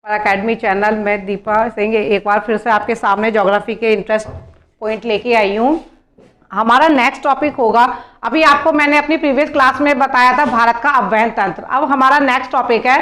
Academy channel में दीपा सिंह एक बार फिर से आपके सामने ज्योग्राफी के इंटरेस्ट पॉइंट लेके आई हूँ। हमारा नेक्स्ट टॉपिक होगा, अभी आपको मैंने अपनी प्रीवियस क्लास में बताया था भारत का अपवहन तंत्र। अब हमारा नेक्स्ट टॉपिक है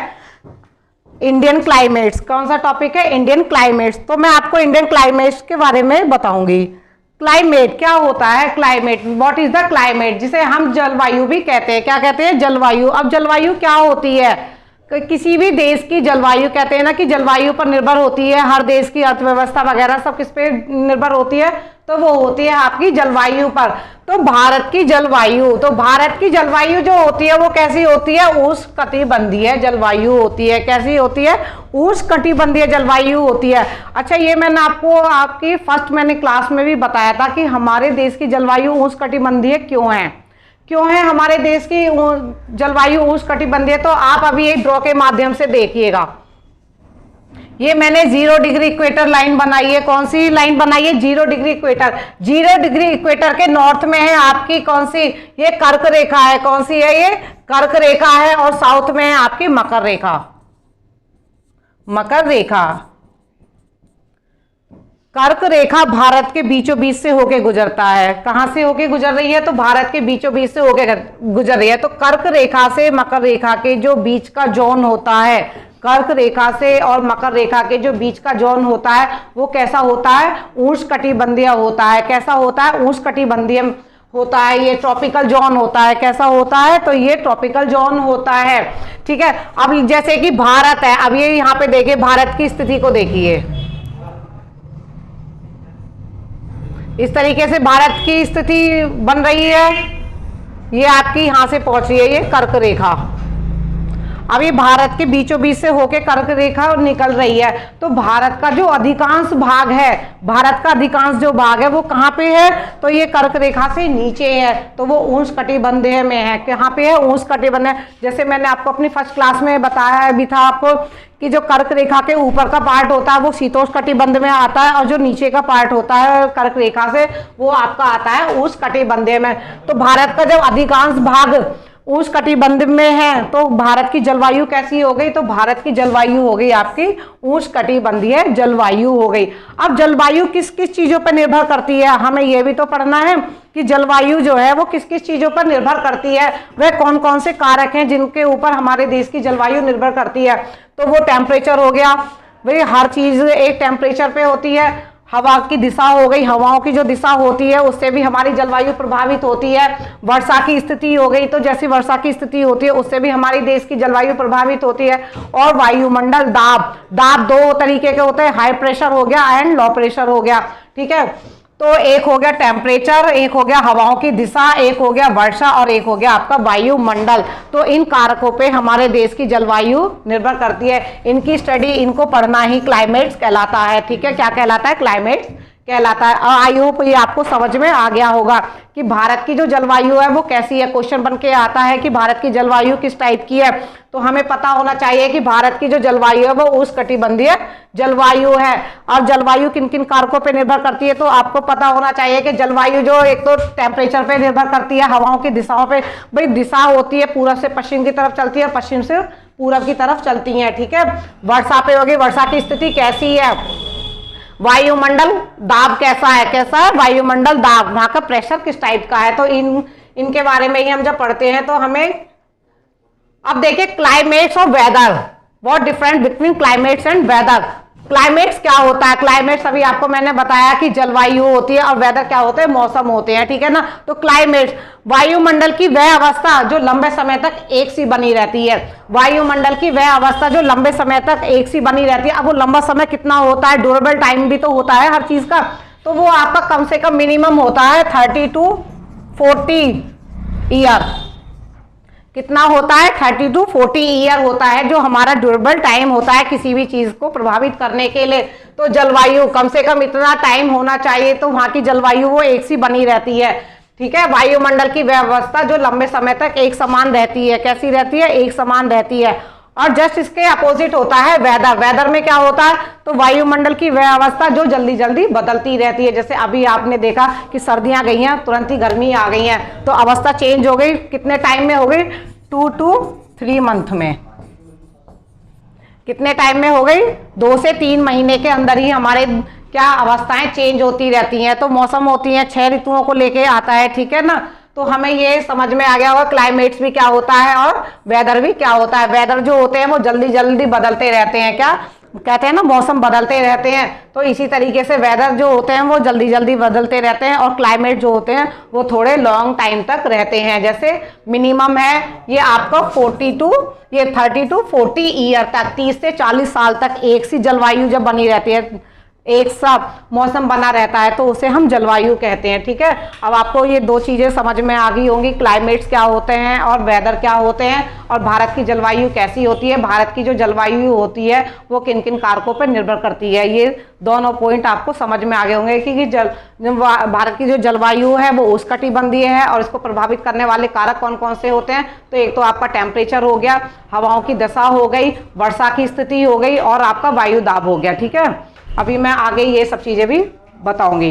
इंडियन क्लाइमेट्स। कौन सा टॉपिक है? Indian climates. तो मैं आपको इंडियन क्लाइमेट्स के बारे में बताऊंगी। क्लाइमेट क्या होता है? Climate, what is the climate, जिसे हम जलवायु भी कहते हैं। क्या कहते हैं? जलवायु। अब जलवायु क्या होती है? किसी भी देश की जलवायु, कहते हैं ना कि जलवायु पर निर्भर होती है, हर देश की अर्थव्यवस्था वगैरह सब किस पे निर्भर होती है? तो वो होती है आपकी जलवायु पर। तो भारत की जलवायु, तो भारत की जलवायु जो होती है वो कैसी होती है? उष्णकटिबंधीय जलवायु होती है। कैसी होती है? उष्णकटिबंधीय जलवायु होती है। अच्छा, ये मैंने आपको आपकी फर्स्ट मैंने क्लास में भी बताया था कि हमारे देश की जलवायु उष्णकटिबंधीय क्यों है, क्यों है हमारे देश की जलवायु उष्णकटिबंधीय। तो आप अभी एक ड्रॉ के माध्यम से देखिएगा। ये मैंने 0 डिग्री इक्वेटर लाइन बनाई है। कौन सी लाइन बनाई है? 0 डिग्री इक्वेटर। 0 डिग्री इक्वेटर के नॉर्थ में है आपकी कौन सी? ये कर्क रेखा है। कौन सी है? ये कर्क रेखा है। और साउथ में है आपकी मकर रेखा। मकर रेखा, कर्क रेखा भारत के बीचों बीच से होके गुजरता है। कहां से होके गुजर रही है? तो भारत के बीचों बीच से होके गुजर रही है। तो कर्क रेखा से मकर रेखा के जो बीच का जोन होता है, कर्क रेखा से और मकर रेखा के जो बीच का जोन होता है वो कैसा होता है? उष्णकटिबंधीय होता है। कैसा होता है? उष्णकटिबंधीय होता है। ये ट्रॉपिकल जोन होता है। कैसा होता है? तो ये ट्रॉपिकल जोन होता है। ठीक है। अब जैसे कि भारत है, अब ये यहाँ पे देखिए, भारत की स्थिति को देखिए, इस तरीके से भारत की स्थिति बन रही है। ये आपकी यहां से पहुंच रही है, ये कर्क रेखा। अब ये भारत के बीचों बीच से होके कर्क रेखा निकल रही है। तो भारत का जो अधिकांश भाग है, भारत का अधिकांश जो भाग है वो कहाँ पे है? तो ये कर्क रेखा से नीचे है। तो वो उष्णकटिबंधीय में है। कहाँ पे है? उष्णकटिबंधीय। जैसे मैंने आपको अपनी फर्स्ट क्लास में बताया भी था आपको कि जो कर्क रेखा के ऊपर का पार्ट होता है वो शीतोष्णकटिबंध में आता है, और जो नीचे का पार्ट होता है कर्क रेखा से वो आपका आता है उष्णकटिबंधीय में। तो भारत का जब अधिकांश भाग उष्णकटिबंध में है तो भारत की जलवायु कैसी हो गई? तो भारत की जलवायु हो गई आपकी उष्णकटिबंधीय जलवायु हो गई। अब जलवायु किस किस चीजों पर निर्भर करती है, हमें यह भी तो पढ़ना है कि जलवायु जो है वो किस किस चीजों पर निर्भर करती है, वह कौन कौन से कारक हैं जिनके ऊपर हमारे देश की जलवायु निर्भर करती है। तो वो टेम्परेचर हो गया, भाई हर चीज एक टेम्परेचर पे होती है। हवा की दिशा हो गई, हवाओं की जो दिशा होती है उससे भी हमारी जलवायु प्रभावित होती है। वर्षा की स्थिति हो गई, तो जैसी वर्षा की स्थिति होती है उससे भी हमारी देश की जलवायु प्रभावित होती है। और वायुमंडल, दाब, दाब 2 तरीके के होते हैं, हाई प्रेशर हो गया एंड लो प्रेशर हो गया। ठीक है। तो एक हो गया टेम्परेचर, एक हो गया हवाओं की दिशा, एक हो गया वर्षा और एक हो गया आपका वायुमंडल। तो इन कारकों पे हमारे देश की जलवायु निर्भर करती है। इनकी स्टडी, इनको पढ़ना ही क्लाइमेट्स कहलाता है। ठीक है। क्या कहलाता है? क्लाइमेट्स कहलाता है। आई होप ये आपको समझ में आ गया होगा कि भारत की जो जलवायु है वो कैसी है। क्वेश्चन बन के आता है कि भारत की जलवायु किस टाइप की है, तो हमें पता होना चाहिए कि भारत की जो जलवायु है वो उष्णकटिबंधीय जलवायु है। और जलवायु किन किन कारकों पे निर्भर करती है, तो आपको पता होना चाहिए कि जलवायु जो एक तो टेम्परेचर पे निर्भर करती है, हवाओं की दिशाओं पे, भाई दिशा होती है पूरब से पश्चिम की तरफ चलती है, पश्चिम से पूरब की तरफ चलती है। ठीक है। वर्षा पे होगी, वर्षा की स्थिति कैसी है, वायुमंडल दाब कैसा है, कैसा है वायुमंडल दाब, वहां का प्रेशर किस टाइप का है। तो इनके बारे में ही हम जब पढ़ते हैं तो हमें, अब देखिए क्लाइमेट्स और weather, what difference between climates and weather. Climates क्या होता है? क्लाइमेट्स अभी आपको मैंने बताया कि जलवायु होती है, और वेदर क्या होते हैं? मौसम होते हैं। ठीक है ना। तो क्लाइमेट्स, वायुमंडल की वह अवस्था जो लंबे समय तक एक सी बनी रहती है। वायुमंडल की वह अवस्था जो लंबे समय तक एक सी बनी रहती है। अब वो लंबा समय कितना होता है? ड्यूरेबल टाइम भी तो होता है हर चीज का, तो वो आपका कम से कम मिनिमम होता है 30 to 40 ईयर। कितना होता है? 30 to 40 ईयर होता है जो हमारा ड्यूरेबल टाइम होता है किसी भी चीज को प्रभावित करने के लिए। तो जलवायु कम से कम इतना टाइम होना चाहिए, तो वहां की जलवायु वो एक सी बनी रहती है। ठीक है। वायुमंडल की व्यवस्था जो लंबे समय तक एक समान रहती है। कैसी रहती है? एक समान रहती है। और जस्ट इसके अपोजिट होता है वेदर। वेदर में क्या होता है? तो वायुमंडल की वह अवस्था जो जल्दी जल्दी बदलती रहती है। जैसे अभी आपने देखा कि सर्दियां गई हैं, तुरंत ही गर्मी आ गई है, तो अवस्था चेंज हो गई। कितने टाइम में हो गई? 2 to 3 मंथ में। कितने टाइम में हो गई? 2 से 3 महीने के अंदर ही हमारे क्या अवस्थाएं चेंज होती रहती हैं। तो मौसम होती हैं 6 ऋतुओं को लेके आता है, ठीक है ना। तो हमें ये समझ में आ गया होगा क्लाइमेट्स भी क्या होता है और वेदर भी क्या होता है। वेदर जो होते हैं वो जल्दी जल्दी बदलते रहते हैं, क्या कहते हैं ना, मौसम बदलते रहते हैं। तो इसी तरीके से वेदर जो होते हैं वो जल्दी जल्दी बदलते रहते हैं और क्लाइमेट जो होते हैं वो थोड़े लॉन्ग टाइम तक रहते हैं। जैसे मिनिमम है ये आपका 30 to 40 ईयर तक, 30 से 40 साल तक एक सी जलवायु जब बनी रहती है, एक साथ मौसम बना रहता है, तो उसे हम जलवायु कहते हैं, ठीक है। अब आपको ये 2 चीजें समझ में आ गई होंगी, क्लाइमेट्स क्या होते हैं और वेदर क्या होते हैं, और भारत की जलवायु कैसी होती है। भारत की जो जलवायु होती है वो किन किन कारकों पर निर्भर करती है। ये दोनों पॉइंट आपको समझ में आ गए होंगे कि भारत की जो जलवायु है वो उष्णकटिबंधीय है और इसको प्रभावित करने वाले कारक कौन कौन से होते हैं। तो एक तो आपका टेम्परेचर हो गया, हवाओं की दशा हो गई, वर्षा की स्थिति हो गई और आपका वायु दाब हो गया, ठीक है। अभी मैं आगे ये सब चीजें भी बताऊंगी।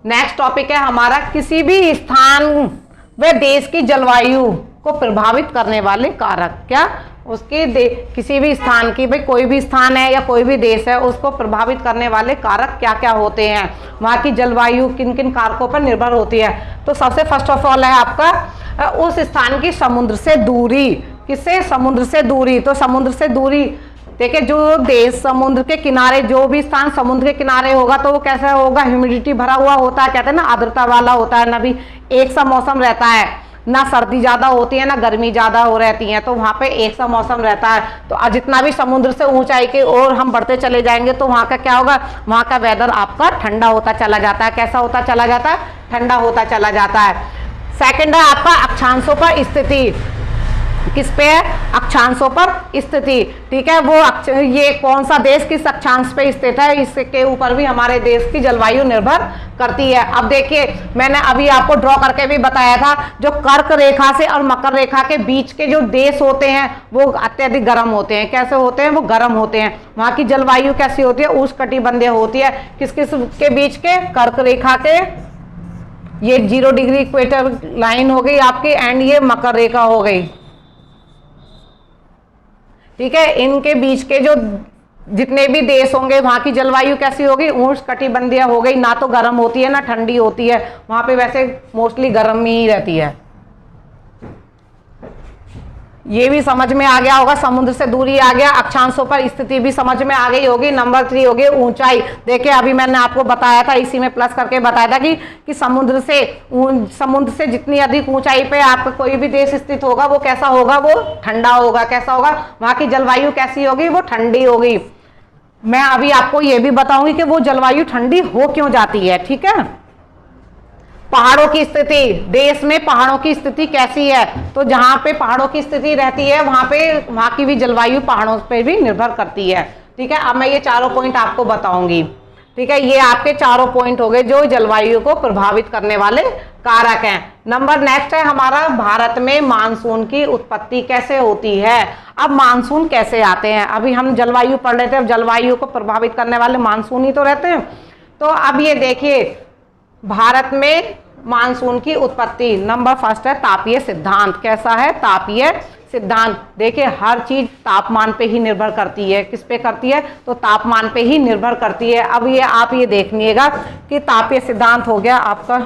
नेक्स्ट टॉपिक है हमारा किसी भी स्थान व देश की जलवायु को प्रभावित करने वाले कारक। क्या उसके किसी भी स्थान की, भाई कोई भी स्थान है या कोई भी देश है, उसको प्रभावित करने वाले कारक क्या क्या होते हैं, वहाँ की जलवायु किन किन कारकों पर निर्भर होती है। तो सबसे फर्स्ट ऑफ ऑल है आपका उस स्थान की समुद्र से दूरी। किससे? समुद्र से दूरी। तो समुद्र से दूरी देखिए, जो देश समुद्र के किनारे, जो भी स्थान समुद्र के किनारे होगा तो वो कैसा होगा? ह्यूमिडिटी भरा हुआ होता है, कहते हैं ना, आर्द्रता वाला होता है, ना भी एक सा मौसम रहता है, ना सर्दी ज्यादा होती है ना गर्मी ज्यादा हो रहती है, तो वहाँ पे एक सा मौसम रहता है। तो जितना भी समुद्र से ऊंचाई की ओर हम बढ़ते चले जाएंगे तो वहाँ का क्या होगा? वहाँ का वेदर आपका ठंडा होता चला जाता है। कैसा होता चला जाता है? ठंडा होता चला जाता है। सेकेंड है आपका अक्षांशों पर स्थिति। किस पे है? अक्षांशों पर स्थिति, ठीक है। वो ये कौन सा देश किस अक्षांश पे स्थित है, इसके ऊपर भी हमारे देश की जलवायु निर्भर करती है। अब देखिए, मैंने अभी आपको ड्रॉ करके भी बताया था, जो कर्क रेखा से और मकर रेखा के बीच के जो देश होते हैं वो अत्यधिक गर्म होते हैं। कैसे होते हैं? वो गर्म होते हैं। वहां की जलवायु कैसी होती है? उष्णकटिबंधीय होती है। किस किस के बीच के? कर्क रेखा के, ये 0 डिग्री इक्वेटर लाइन हो गई आपकी, एंड ये मकर रेखा हो गई, ठीक है। इनके बीच के जो जितने भी देश होंगे वहां की जलवायु कैसी होगी? उष्णकटिबंधीय हो गई। ना तो गर्म होती है ना ठंडी होती है, वहां पे वैसे मोस्टली गर्म ही रहती है। ये भी समझ में आ गया होगा, समुद्र से दूरी आ गया, अक्षांशों पर स्थिति भी समझ में आ गई होगी। नंबर 3 हो गई ऊंचाई। देखिए, अभी मैंने आपको बताया था, इसी में प्लस करके बताया था कि समुद्र से जितनी अधिक ऊंचाई पे आपका कोई भी देश स्थित होगा वो कैसा होगा? वो ठंडा होगा। कैसा होगा? वहां की जलवायु कैसी होगी? वो ठंडी होगी। मैं अभी आपको ये भी बताऊंगी कि वो जलवायु ठंडी हो क्यों जाती है, ठीक है। पहाड़ों की स्थिति, देश में पहाड़ों की स्थिति कैसी है? तो जहां पे पहाड़ों की स्थिति रहती है वहां की भी जलवायु पहाड़ों पे भी निर्भर करती है, ठीक है। अब मैं ये चारों पॉइंट आपको बताऊंगी, ठीक है। ये आपके चारों पॉइंट हो गए जो जलवायु को प्रभावित करने वाले कारक हैं। नंबर नेक्स्ट है हमारा, भारत में मानसून की उत्पत्ति कैसे होती है। अब मानसून कैसे आते हैं? अभी हम जलवायु पढ़ रहे थे, अब जलवायु को प्रभावित करने वाले मानसून ही तो रहते हैं। तो अब ये देखिए, भारत में मानसून की उत्पत्ति, नंबर फर्स्ट है तापीय सिद्धांत। कैसा है? तापीय सिद्धांत। देखिए, हर चीज तापमान पे ही निर्भर करती है। किस पे करती है? तो तापमान पे ही निर्भर करती है। अब ये आप ये देखिएगा कि तापीय सिद्धांत हो गया आपका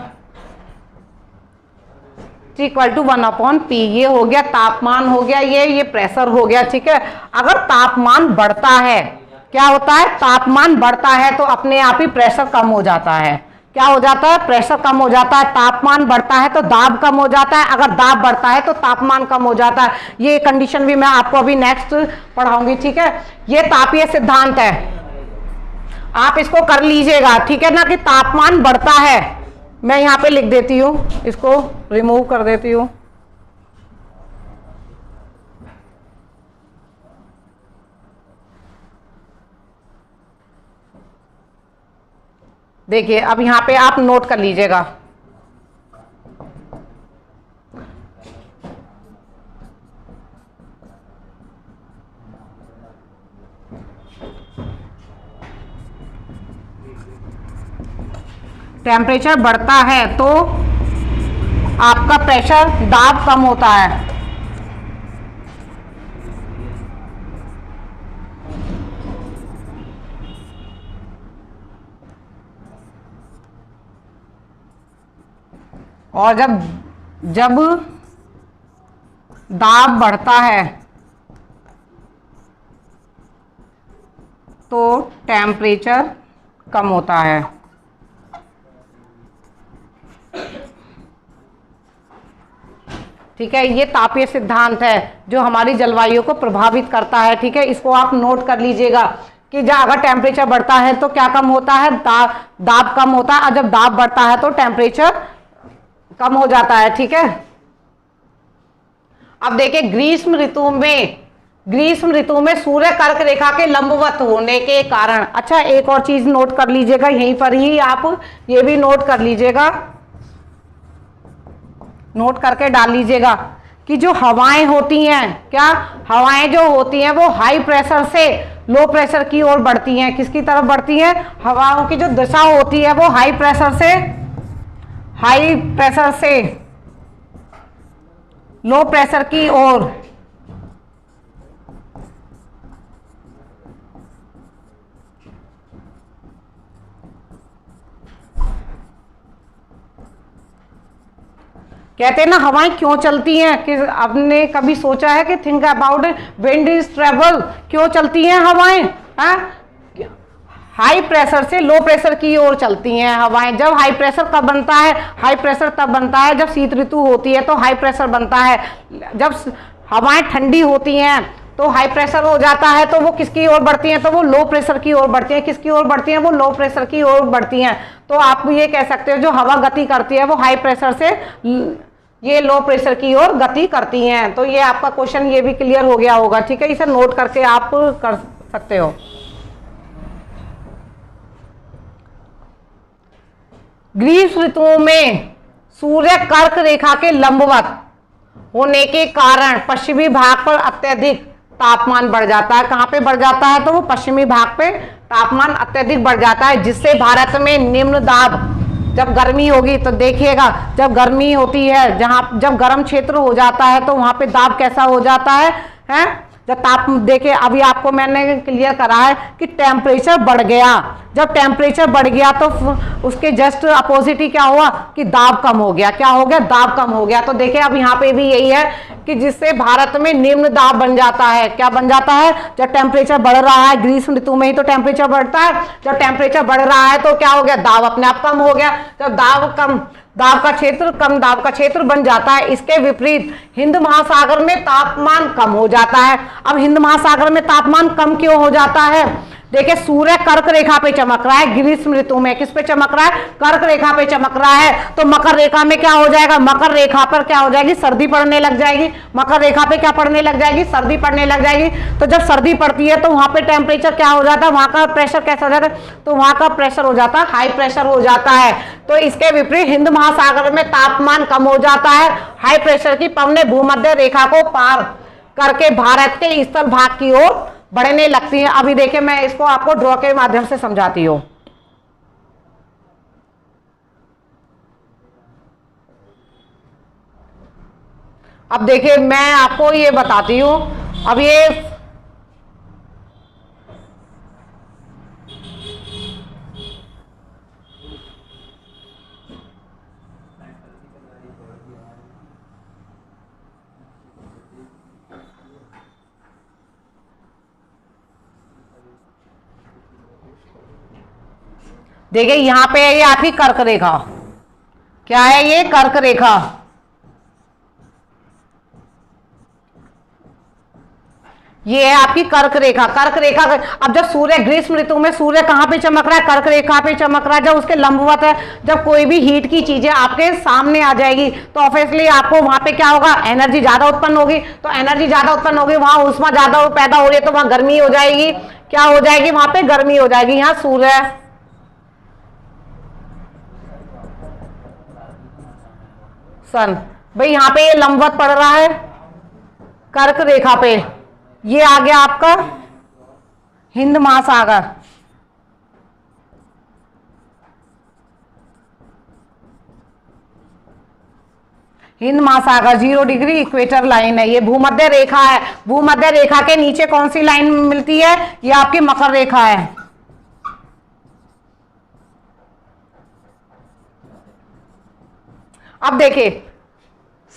= 1/P। ये हो गया तापमान, हो गया ये प्रेशर हो गया, ठीक है। अगर तापमान बढ़ता है, क्या होता है? तापमान बढ़ता है तो अपने आप ही प्रेशर कम हो जाता है। क्या हो जाता है? प्रेशर कम हो जाता है। तापमान बढ़ता है तो दाब कम हो जाता है, अगर दाब बढ़ता है तो तापमान कम हो जाता है। ये कंडीशन भी मैं आपको अभी नेक्स्ट पढ़ाऊंगी, ठीक है। ये तापीय सिद्धांत है, आप इसको कर लीजिएगा, ठीक है ना, कि तापमान बढ़ता है। मैं यहाँ पे लिख देती हूँ, इसको रिमूव कर देती हूँ। देखिए, अब यहाँ पे आप नोट कर लीजिएगा। टेम्परेचर बढ़ता है तो आपका प्रेशर, दाब कम होता है। और जब जब दाब बढ़ता है तो टेम्परेचर कम होता है। ठीक है, ये तापीय सिद्धांत है जो हमारी जलवायु को प्रभावित करता है। ठीक है, इसको आप नोट कर लीजिएगा कि जब अगर टेम्परेचर बढ़ता है तो क्या कम होता है, दाब कम होता है, और जब दाब बढ़ता है तो टेम्परेचर कम हो जाता है। ठीक है, अब देखिए ग्रीष्म ऋतु में सूर्य कर्क रेखा के लंबवत होने के कारण, अच्छा एक और चीज नोट कर लीजिएगा, यहीं पर ही आप ये भी नोट कर लीजिएगा, नोट करके डाल लीजिएगा कि जो हवाएं होती हैं, क्या हवाएं जो होती हैं वो हाई प्रेशर से लो प्रेशर की ओर बढ़ती हैं। किसकी तरफ बढ़ती हैं? हवाओं की जो दिशा होती है वो हाई प्रेशर से लो प्रेशर की ओर। कहते हैं ना हवाएं क्यों चलती हैं, कि आपने कभी सोचा है कि think about wind is travel, क्यों चलती हैं हवाएं? हाई प्रेशर से लो प्रेशर की ओर चलती हैं हवाएं। जब हाई प्रेशर कब बनता है? हाई प्रेशर तब बनता है जब शीत ऋतु होती है तो हाई प्रेशर बनता है। जब हवाएं ठंडी होती हैं तो हाई प्रेशर हो जाता है, तो वो किसकी ओर बढ़ती हैं? तो वो लो प्रेशर की ओर बढ़ती हैं। किसकी ओर बढ़ती हैं? वो लो प्रेशर की ओर बढ़ती हैं। तो आप ये कह सकते हो जो हवा गति करती है वो हाई प्रेशर से ये लो प्रेशर की ओर गति करती हैं। तो ये आपका क्वेश्चन ये भी क्लियर हो गया होगा। ठीक है, इसे नोट करके आप कर सकते हो। ग्रीष्म ऋतु में सूर्य कर्क रेखा के लंबवत होने के कारण पश्चिमी भाग पर अत्यधिक तापमान बढ़ जाता है। कहां पे बढ़ जाता है? तो वो पश्चिमी भाग पे तापमान अत्यधिक बढ़ जाता है, जिससे भारत में निम्न दाब, जब गर्मी होगी तो देखिएगा, जब गर्मी होती है, जब गर्म क्षेत्र हो जाता है तो वहां पे दाब कैसा हो जाता है? जब ताप देखिए अभी आपको मैंने क्लियर करा है कि टेम्परेचर बढ़ गया। जब टेम्परेचर बढ़ गया तो उसके जस्ट अपोजिट ही क्या हुआ कि दाब कम हो गया। क्या हो गया? दाब कम हो गया। तो देखिए अब यहाँ पे भी यही है कि जिससे भारत में निम्न दाब बन जाता है। क्या बन जाता है? जब टेम्परेचर बढ़ रहा है, ग्रीष्म ऋतु में ही तो टेम्परेचर बढ़ता है, जब टेम्परेचर बढ़ रहा है तो क्या हो गया? दाब अपने आप कम हो गया। जब कम दाब का क्षेत्र बन जाता है। इसके विपरीत हिंद महासागर में तापमान कम हो जाता है। अब हिंद महासागर में तापमान कम क्यों हो जाता है? देखिए सूर्य कर्क रेखा पे चमक रहा है ग्रीष्म ऋतु में। किस पे चमक रहा है? कर्क रेखा पे चमक रहा है। तो मकर रेखा में क्या हो जाएगा? मकर रेखा पर क्या हो जाएगी? सर्दी पड़ने लग जाएगी। मकर रेखा पे क्या पड़ने लग जाएगी? सर्दी पड़ने लग जाएगी। तो जब सर्दी पड़ती है तो वहां पे टेम्परेचर क्या हो जाता है? वहां का प्रेशर कैसा हो जाता है? तो वहां का प्रेशर हो जाता है हाई प्रेशर हो जाता है। तो इसके विपरीत हिंद महासागर में तापमान कम हो जाता है। हाई प्रेशर की पवनें भूमध्य रेखा को पार करके भारत के स्थल भाग की ओर बढ़ने लगती हैं। अभी देखिए मैं इसको आपको ड्रॉ के माध्यम से समझाती हूँ। अब देखिए मैं आपको ये बताती हूँ। अब ये देखिए यहां पे ये आपकी कर्क रेखा, क्या है ये? कर्क रेखा। ये है आपकी कर्क रेखा। कर्क रेखा अब जब सूर्य ग्रीष्म ऋतु में सूर्य कहां पे चमक रहा है? कर्क रेखा पे चमक रहा है। जब उसके लंबवत है, जब कोई भी हीट की चीजें आपके सामने आ जाएगी तो ऑब्वियसली आपको वहां पे क्या होगा? एनर्जी ज्यादा उत्पन्न होगी। तो एनर्जी ज्यादा उत्पन्न होगी, वहां ऊष्मा ज्यादा पैदा हो रही है तो वहां गर्मी हो जाएगी। क्या हो जाएगी? वहां पे गर्मी हो जाएगी। यहाँ सूर्य सन भाई यहां पे ये लंबवत पड़ रहा है कर्क रेखा पे। ये आ गया आपका हिंद महासागर। हिंद महासागर 0 डिग्री इक्वेटर लाइन है। ये भूमध्य रेखा है। भूमध्य रेखा के नीचे कौन सी लाइन मिलती है? ये आपकी मकर रेखा है। अब देखिए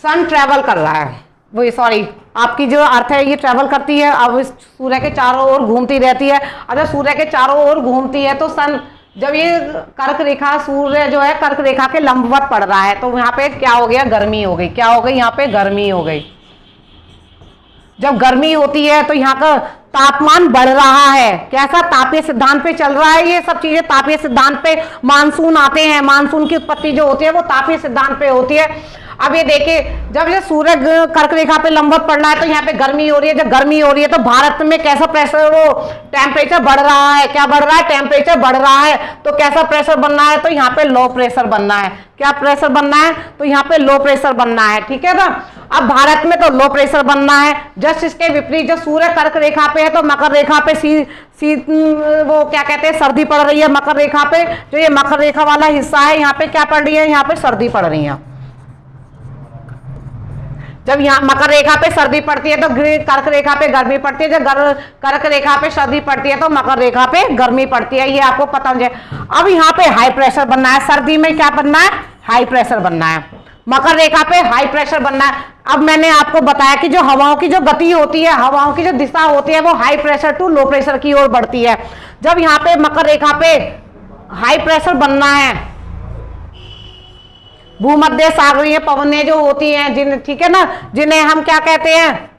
सन ट्रेवल कर रहा है, वो सॉरी आपकी जो अर्थ है ये ट्रेवल करती है, अब इस सूर्य के चारों ओर घूमती रहती है। अगर सूर्य के चारों ओर घूमती है तो सन जब ये कर्क रेखा सूर्य जो है कर्क रेखा के लंबवत पड़ रहा है तो यहाँ पे क्या हो गया, गर्मी हो गई। क्या हो गई, यहाँ पे गर्मी हो गई। जब गर्मी होती है तो यहाँ का तापमान बढ़ रहा है। कैसा, तापीय सिद्धांत पे चल रहा है ये सब चीजें, तापीय सिद्धांत पे मानसून आते हैं, मानसून की उत्पत्ति जो होती है वो तापीय सिद्धांत पे होती है। अब ये देखिए जब ये सूर्य कर्क रेखा पे लंबवत पड़ रहा है तो यहाँ पे गर्मी हो रही है। जब गर्मी हो रही है तो भारत में कैसा प्रेशर, वो टेम्परेचर बढ़ रहा है। क्या बढ़ रहा है, टेम्परेचर बढ़ रहा है। तो कैसा प्रेशर बनना है, तो यहाँ पे लो प्रेशर बनना है। क्या प्रेशर बनना है, तो यहाँ पे लो प्रेशर बनना है, ठीक है ना। अब भारत में तो लो प्रेशर बनना है। जस्ट इसके विपरीत जो सूर्य कर्क रेखा पे है तो मकर रेखा पे वो क्या कहते हैं, सर्दी पड़ रही है। मकर रेखा पे जो ये मकर रेखा वाला हिस्सा है यहाँ पे क्या पड़ रही है, यहाँ पे सर्दी पड़ रही है। जब यहाँ मकर रेखा पे सर्दी पड़ती है तो कर्क रेखा पे गर्मी पड़ती है। जब कर्क रेखा पे सर्दी पड़ती है तो मकर रेखा पे गर्मी पड़ती है, ये आपको पता होना चाहिए। अब यहाँ पे हाई प्रेशर बनना है। सर्दी में क्या बनना है, हाई प्रेशर बनना है। मकर रेखा पे हाई प्रेशर बनना है। अब मैंने आपको बताया कि जो हवाओं की जो गति होती है, हवाओं की जो दिशा होती है वो high pressure to low pressure की ओर बढ़ती है। जब यहाँ पे मकर रेखा पे हाई प्रेशर बनना है, भूमध्य सागरीय पवनें जो होती हैं जिन, ठीक है ना, जिन्हें हम क्या कहते हैं,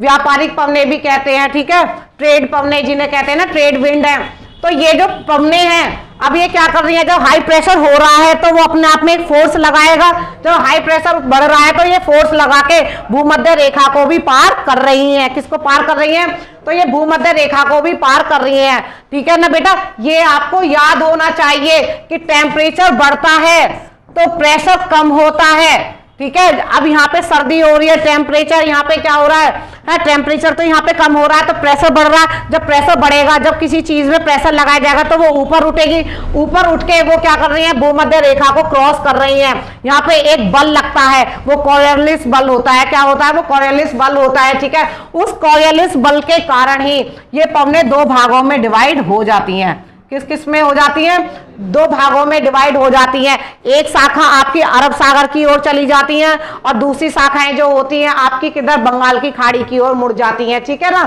व्यापारिक पवनें भी कहते हैं, ठीक है, ट्रेड पवनें जिन्हें कहते हैं ना, ट्रेड विंड है। तो ये जो पवनें हैं अब ये क्या कर रही है, जब हाई प्रेशर हो रहा है तो वो अपने आप में एक फोर्स लगाएगा। जब हाई प्रेशर बढ़ रहा है तो ये फोर्स लगा के भूमध्य रेखा को भी पार कर रही है। किसको पार कर रही है, तो ये भूमध्य रेखा को भी पार कर रही है, ठीक है ना बेटा। ये आपको याद होना चाहिए कि टेम्परेचर बढ़ता है तो प्रेशर कम होता है, ठीक है। अब यहाँ पे सर्दी हो रही है, टेम्परेचर यहाँ पे क्या हो रहा है, टेम्परेचर तो यहाँ पे कम हो रहा है तो प्रेशर बढ़ रहा है। जब प्रेशर बढ़ेगा, जब किसी चीज में प्रेशर लगाया जाएगा तो वो ऊपर उठेगी। ऊपर उठ के वो क्या कर रही है, भूमध्य रेखा को क्रॉस कर रही है। यहाँ पे एक बल लगता है, वो कॉरियोलिस बल होता है। क्या होता है, वो कॉरियोलिस बल होता है, ठीक है। उस कॉरियोलिस बल के कारण ही ये पवनें दो भागों में डिवाइड हो जाती हैं। किस किस में हो जाती है, दो भागों में डिवाइड हो जाती है। एक शाखा आपकी अरब सागर की ओर चली जाती है और दूसरी शाखाएं जो होती हैं आपकी किधर, बंगाल की खाड़ी की ओर मुड़ जाती हैं, ठीक है ना।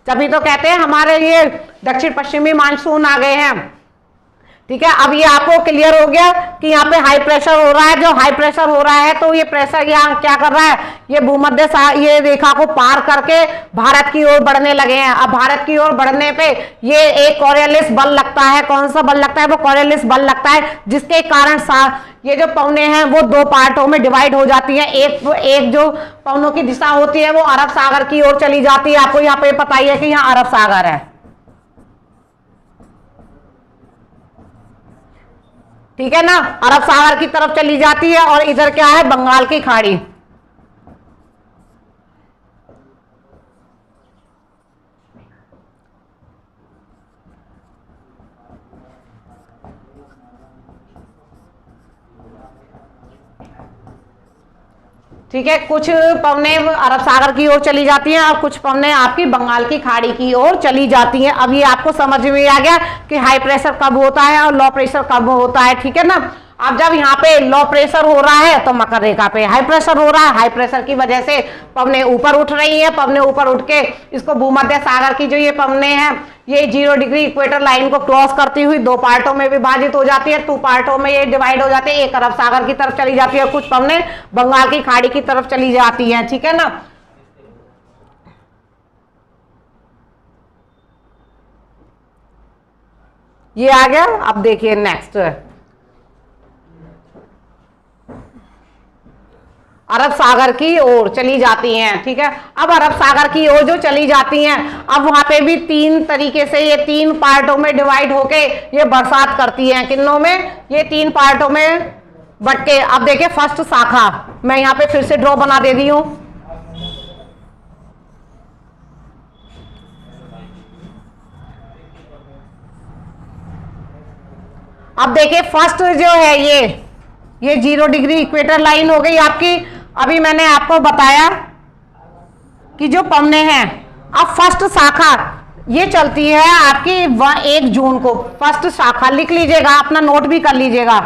तभी तो कहते हैं हमारे ये दक्षिण पश्चिमी मानसून आ गए हैं, ठीक है। अब ये आपको क्लियर हो गया कि यहाँ पे हाई प्रेशर हो रहा है। जो हाई प्रेशर हो रहा है तो ये प्रेशर यहाँ क्या कर रहा है, ये भूमध्य ये रेखा को पार करके भारत की ओर बढ़ने लगे हैं। अब भारत की ओर बढ़ने पे ये एक कॉरियोलिस बल लगता है। कौन सा बल लगता है, वो कॉरियोलिस बल लगता है, जिसके कारण ये जो पवनें हैं वो दो पार्टों में डिवाइड हो जाती हैं। एक जो पवनों की दिशा होती है वो अरब सागर की ओर चली जाती है। आपको यहाँ पे पता ही है कि यहाँ अरब सागर है, ठीक है ना, अरब सागर की तरफ चली जाती है। और इधर क्या है, बंगाल की खाड़ी। ठीक है, कुछ पवनें अरब सागर की ओर चली जाती हैं और कुछ पवनें आपकी बंगाल की खाड़ी की ओर चली जाती हैं। अब ये आपको समझ में आ गया कि हाई प्रेशर कब होता है और लो प्रेशर कब होता है, ठीक है ना। अब जब यहाँ पे लो प्रेशर हो रहा है तो मकर रेखा पे हाई प्रेशर हो रहा है। हाई प्रेशर की वजह से पवनें ऊपर उठ रही हैं। पवनें ऊपर उठ के इसको भूमध्य सागर की जो ये पवनें हैं ये 0 डिग्री इक्वेटर लाइन को क्रॉस करती हुई दो पार्टों में विभाजित हो जाती है। 2 पार्टों में ये डिवाइड हो जाती है। एक अरब सागर की तरफ चली जाती है और कुछ पवनें बंगाल की खाड़ी की तरफ चली जाती हैं, ठीक है ना। ये आ गया। अब देखिए नेक्स्ट, अरब सागर की ओर चली जाती हैं, ठीक है। अब अरब सागर की ओर जो चली जाती हैं, अब वहां पे भी 3 तरीके से ये 3 पार्टों में डिवाइड होके ये बरसात करती हैं। किन्नों में, ये 3 पार्टों में बट के। अब देखिए फर्स्ट शाखा, मैं यहाँ पे फिर से ड्रॉ बना दे दी हूं। अब देखिए फर्स्ट जो है ये 0 डिग्री इक्वेटर लाइन हो गई आपकी। अभी मैंने आपको बताया कि जो पवनें हैं, अब फर्स्ट शाखा ये चलती है आपकी 1 जून को। फर्स्ट शाखा लिख लीजिएगा, अपना नोट भी कर लीजिएगा।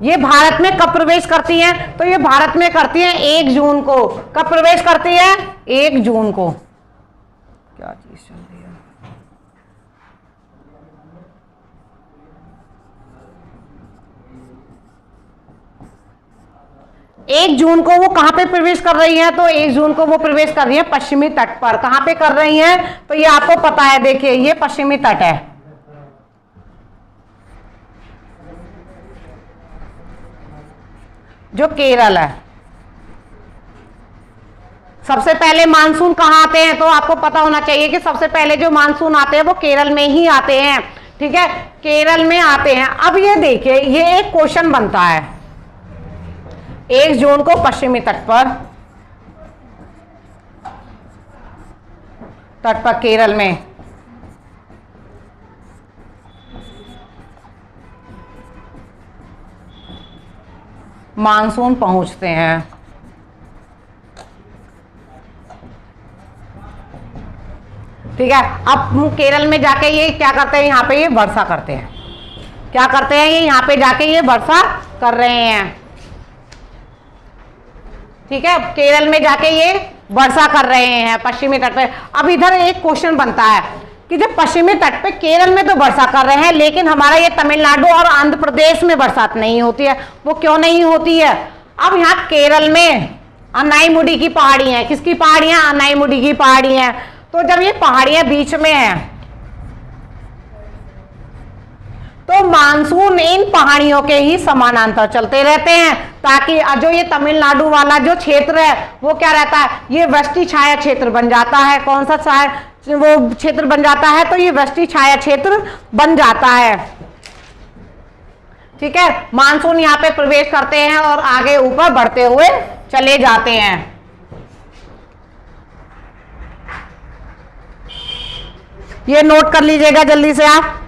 ये भारत में कब प्रवेश करती हैं? तो ये भारत में करती हैं 1 जून को। कब प्रवेश करती है? 1 जून को। क्या चीज चल रही है? 1 जून को वो कहां पे प्रवेश कर रही हैं? तो 1 जून को वो प्रवेश कर रही है पश्चिमी तट पर। कहां पे कर रही हैं? तो ये आपको पता है, देखिए ये पश्चिमी तट है, जो केरल है। सबसे पहले मानसून कहाँ आते हैं? तो आपको पता होना चाहिए कि सबसे पहले जो मानसून आते हैं वो केरल में ही आते हैं, ठीक है, केरल में आते हैं। अब ये देखिए, ये एक क्वेश्चन बनता है, 1 जून को पश्चिमी तट पर केरल में मानसून पहुंचते हैं। ठीक है, अब केरल में जाके ये क्या करते हैं? यहाँ पे ये वर्षा करते हैं। क्या करते हैं? ये यहाँ पे जाके ये वर्षा कर रहे हैं, ठीक है, केरल में जाके ये वर्षा कर रहे हैं पश्चिमी तट पे। अब इधर एक क्वेश्चन बनता है कि जब पश्चिमी तट पे केरल में तो वर्षा कर रहे हैं, लेकिन हमारा ये तमिलनाडु और आंध्र प्रदेश में बरसात नहीं होती है। वो क्यों नहीं होती है? अब यहाँ केरल में अनाईमुडी की पहाड़ी है। किसकी पहाड़ियां? अनाईमुडी की पहाड़ी है। तो जब ये पहाड़ियां बीच में है तो मानसून इन पहाड़ियों के ही समानांतर चलते रहते हैं, ताकि जो ये तमिलनाडु वाला जो क्षेत्र है वो क्या रहता है? ये वृष्टि छाया क्षेत्र बन जाता है। कौन सा वो क्षेत्र बन जाता है? तो ये वृष्टि छाया क्षेत्र बन जाता है, ठीक है। मानसून यहाँ पे प्रवेश करते हैं और आगे ऊपर बढ़ते हुए चले जाते हैं। ये नोट कर लीजिएगा जल्दी से आप।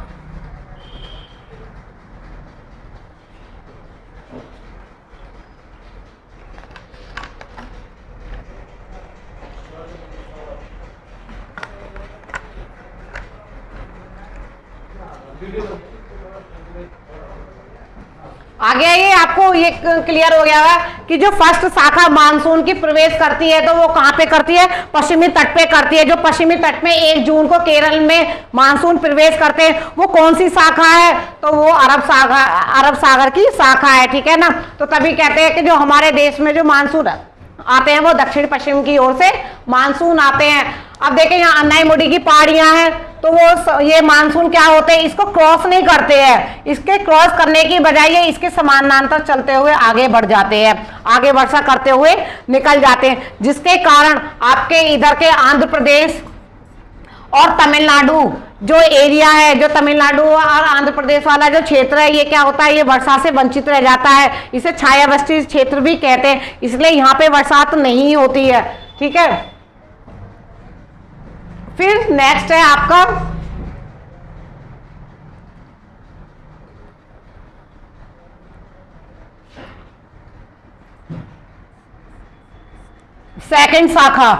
आगे ये आपको ये क्लियर हो गया है कि जो फर्स्ट शाखा मानसून की प्रवेश करती है तो वो कहां पे करती है? पश्चिमी तट पे करती है। जो पश्चिमी तट में 1 जून को केरल में मानसून प्रवेश करते हैं वो कौन सी शाखा है? तो वो अरब सागर की शाखा है, ठीक है ना। तो तभी कहते हैं कि जो हमारे देश में जो मानसून आते हैं वो दक्षिण पश्चिम की ओर से मानसून आते हैं। अब देखिए यहाँ अनाईमुडी की पहाड़ियां हैं, तो वो ये मानसून क्या होते हैं? इसको क्रॉस नहीं करते हैं। इसके क्रॉस करने की बजाय ये इसके समानांतर चलते हुए आगे बढ़ जाते हैं, आगे वर्षा करते हुए निकल जाते हैं, जिसके कारण आपके इधर के आंध्र प्रदेश और तमिलनाडु जो एरिया है, जो तमिलनाडु और आंध्र प्रदेश वाला जो क्षेत्र है, ये क्या होता है? ये वर्षा से वंचित रह जाता है। इसे छायावृष्टि क्षेत्र भी कहते हैं, इसलिए यहाँ पे बरसात नहीं होती है, ठीक है। फिर नेक्स्ट है आपका सेकंड शाखा।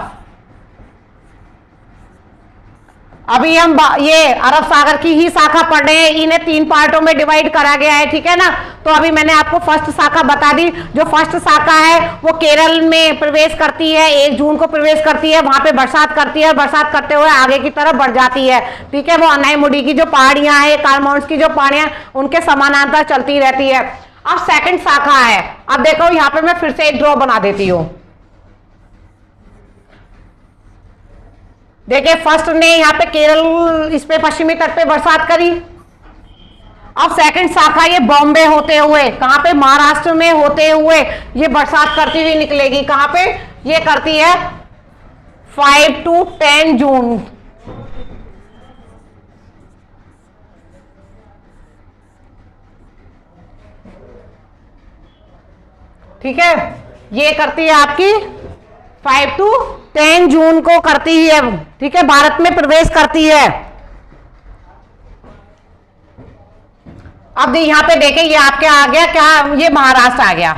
अभी हम ये अरब सागर की ही शाखा पढ़ रहे हैं, इन्हें 3 पार्टों में डिवाइड करा गया है, ठीक है ना। तो अभी मैंने आपको फर्स्ट शाखा बता दी। जो फर्स्ट शाखा है वो केरल में प्रवेश करती है, 1 जून को प्रवेश करती है, वहां पे बरसात करती है, बरसात करते हुए आगे की तरफ बढ़ जाती है, ठीक है। वो अनाईमुडी की जो पहाड़ियां हैं, कार्लमाउंट्स की जो पहाड़ियां, उनके समानांतर चलती रहती है। अब सेकंड शाखा है। अब देखो यहाँ पे मैं फिर से एक ड्रॉ बना देती हूँ। देखिए फर्स्ट ने यहाँ पे केरल, इस पे पश्चिमी तट पे बरसात करी। अब सेकंड शाखा ये बॉम्बे होते हुए, कहां पे? महाराष्ट्र में होते हुए ये बरसात करती हुई निकलेगी। कहां पे ये करती है? 5 to 10 जून। ठीक है, ये करती है आपकी 5 to 10 जून को करती है, ठीक है, भारत में प्रवेश करती है। अब यहां पे देखें, ये आपके आ गया क्या? ये महाराष्ट्र आ गया।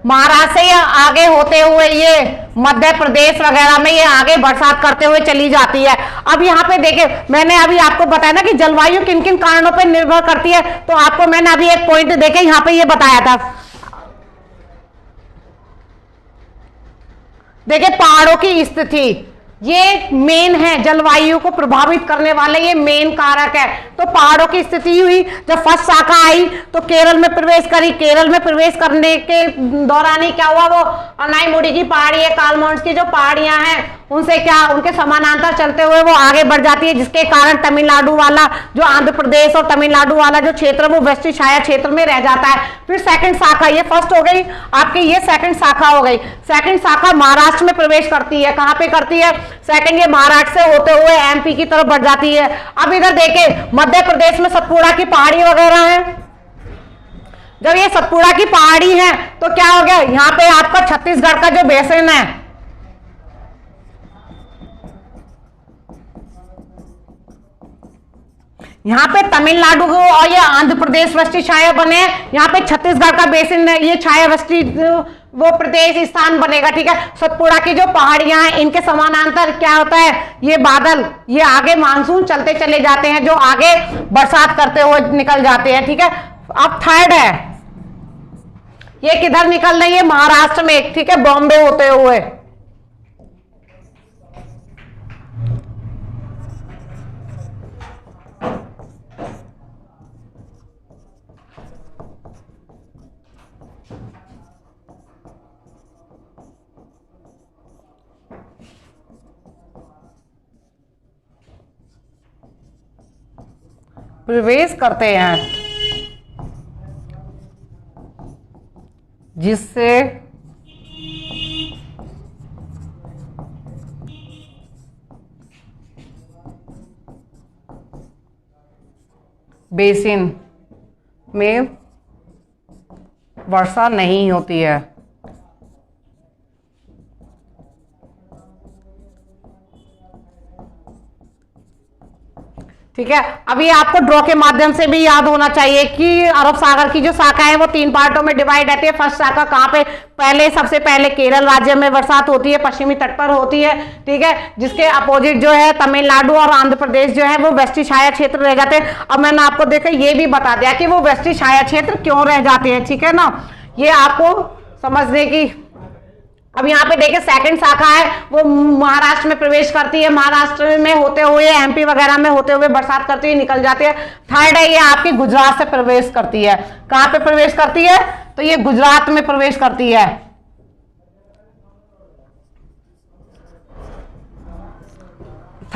महाराष्ट्र से ये आगे होते हुए ये मध्य प्रदेश वगैरह में ये आगे बरसात करते हुए चली जाती है। अब यहाँ पे देखे, मैंने अभी आपको बताया ना कि जलवायु किन किन कारणों पे निर्भर करती है, तो आपको मैंने अभी एक पॉइंट देखे यहाँ पे ये बताया था। देखिए पहाड़ों की स्थिति, ये मेन है, जलवायु को प्रभावित करने वाले ये मेन कारक है। तो पहाड़ों की स्थिति हुई, जब फर्स्ट शाखा आई तो केरल में प्रवेश करी। केरल में प्रवेश करने के दौरान ही क्या हुआ, वो अनाईमुड़ी की पहाड़ी है, कालमाउंट्स की जो पहाड़ियां हैं उनसे क्या, उनके समानांतर चलते हुए वो आगे बढ़ जाती है, जिसके कारण तमिलनाडु वाला जो आंध्र प्रदेश और तमिलनाडु वाला जो क्षेत्र वो वेस्टर्न छाया क्षेत्र में रह जाता है। फिर सेकंड शाखा, ये फर्स्ट हो गई आपकी, ये सेकंड शाखा हो गई। सेकंड शाखा महाराष्ट्र में प्रवेश करती है। कहां पे करती है? सेकंड, ये महाराष्ट्र से होते हुए एमपी की तरफ बढ़ जाती है। अब इधर देखें मध्य प्रदेश में सतपुड़ा की पहाड़ी वगैरह है। जब ये सतपुड़ा की पहाड़ी है तो क्या हो गया, यहाँ पे आपका छत्तीसगढ़ का जो बेसिन है, यहाँ पे तमिलनाडु और ये आंध्र प्रदेश वृष्टि छाया बने, यहाँ पे छत्तीसगढ़ का बेसिन है, ये छाया वृष्टि वो प्रदेश स्थान बनेगा। ठीक है, सतपुड़ा की जो पहाड़ियां हैं इनके समानांतर क्या होता है, ये बादल, ये आगे मानसून चलते चले जाते हैं, जो आगे बरसात करते हुए निकल जाते हैं। ठीक है, अब थर्ड है, ये किधर निकल रही है? महाराष्ट्र में। ठीक है, बॉम्बे होते हुए। प्रवेश करते हैं, जिससे बेसिन में वर्षा नहीं होती है। ठीक है, अब ये आपको ड्रॉ के माध्यम से भी याद होना चाहिए कि अरब सागर की जो शाखा है वो 3 पार्टों में डिवाइड रहती है। फर्स्ट शाखा कहाँ पे? पहले सबसे पहले केरल राज्य में बरसात होती है, पश्चिमी तट पर होती है। ठीक है, जिसके अपोजिट जो है तमिलनाडु और आंध्र प्रदेश जो है वो वेस्टर्न छाया क्षेत्र रह जाते हैं। अब मैंने आपको देखा ये भी बता दिया कि वो वेस्टर्न छाया क्षेत्र क्यों रह जाते हैं। ठीक है ना, ये आपको समझने की। अब यहाँ पे देखिए सेकंड शाखा है वो महाराष्ट्र में प्रवेश करती है, महाराष्ट्र में होते हुए एमपी वगैरह में होते हुए बरसात करती है, निकल जाती है। थर्ड है ये आपकी गुजरात से प्रवेश करती है। कहाँ पे प्रवेश करती है? तो ये गुजरात में प्रवेश करती है।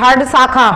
थर्ड शाखा।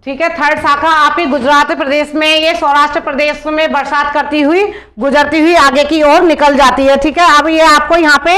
ठीक है, थर्ड शाखा आपकी गुजरात प्रदेश में, ये सौराष्ट्र प्रदेश में बरसात करती हुई गुजरती हुई आगे की ओर निकल जाती है। ठीक है, अब ये आपको यहाँ पे